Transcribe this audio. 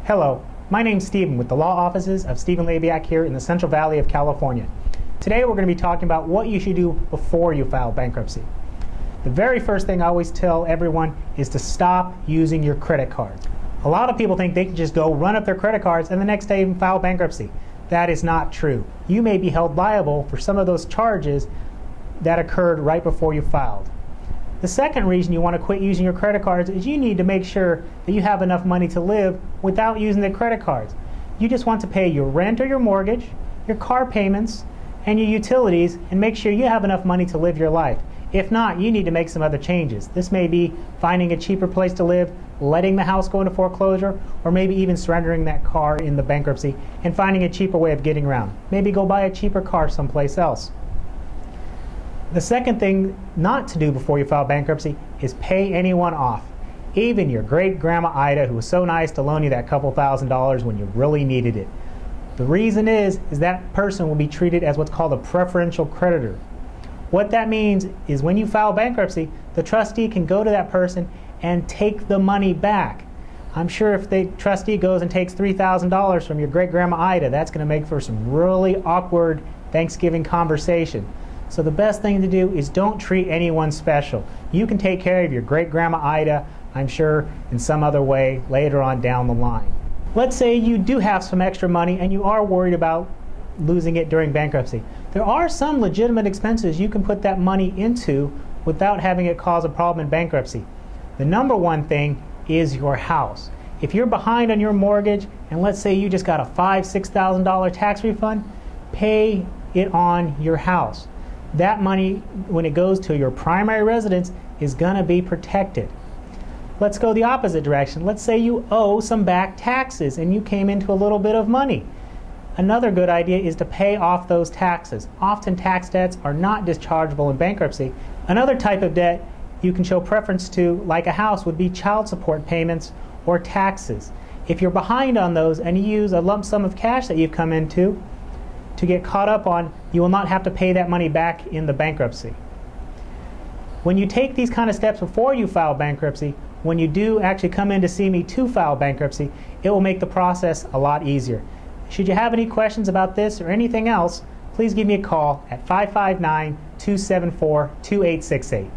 Hello, my name's Stephen with the law offices of Stephen Labiak here in the Central Valley of California. Today we're going to be talking about what you should do before you file bankruptcy. The very first thing I always tell everyone is to stop using your credit cards. A lot of people think they can just go run up their credit cards and the next day even file bankruptcy. That is not true. You may be held liable for some of those charges that occurred right before you filed. The second reason you want to quit using your credit cards is you need to make sure that you have enough money to live without using the credit cards. You just want to pay your rent or your mortgage, your car payments, and your utilities, and make sure you have enough money to live your life. If not, you need to make some other changes. This may be finding a cheaper place to live, letting the house go into foreclosure, or maybe even surrendering that car in the bankruptcy and finding a cheaper way of getting around. Maybe go buy a cheaper car someplace else. The second thing not to do before you file bankruptcy is pay anyone off. Even your great-grandma Ida, who was so nice to loan you that couple $1,000s when you really needed it. The reason is that person will be treated as what's called a preferential creditor. What that means is when you file bankruptcy, the trustee can go to that person and take the money back. I'm sure if the trustee goes and takes $3,000 from your great-grandma Ida, that's going to make for some really awkward Thanksgiving conversation. So the best thing to do is don't treat anyone special. You can take care of your great-grandma Ida, I'm sure, in some other way later on down the line. Let's say you do have some extra money and you are worried about losing it during bankruptcy. There are some legitimate expenses you can put that money into without having it cause a problem in bankruptcy. The number one thing is your house. If you're behind on your mortgage and let's say you just got a $5,000, $6,000 tax refund, pay it on your house. That money, when it goes to your primary residence, is going to be protected. Let's go the opposite direction. Let's say you owe some back taxes and you came into a little bit of money. Another good idea is to pay off those taxes. Often tax debts are not dischargeable in bankruptcy. Another type of debt you can show preference to, like a house, would be child support payments or taxes. If you're behind on those and you use a lump sum of cash that you've come into to get caught up on, you will not have to pay that money back in the bankruptcy. When you take these kind of steps before you file bankruptcy, when you do actually come in to see me to file bankruptcy, it will make the process a lot easier. Should you have any questions about this or anything else, please give me a call at 559-274-2868.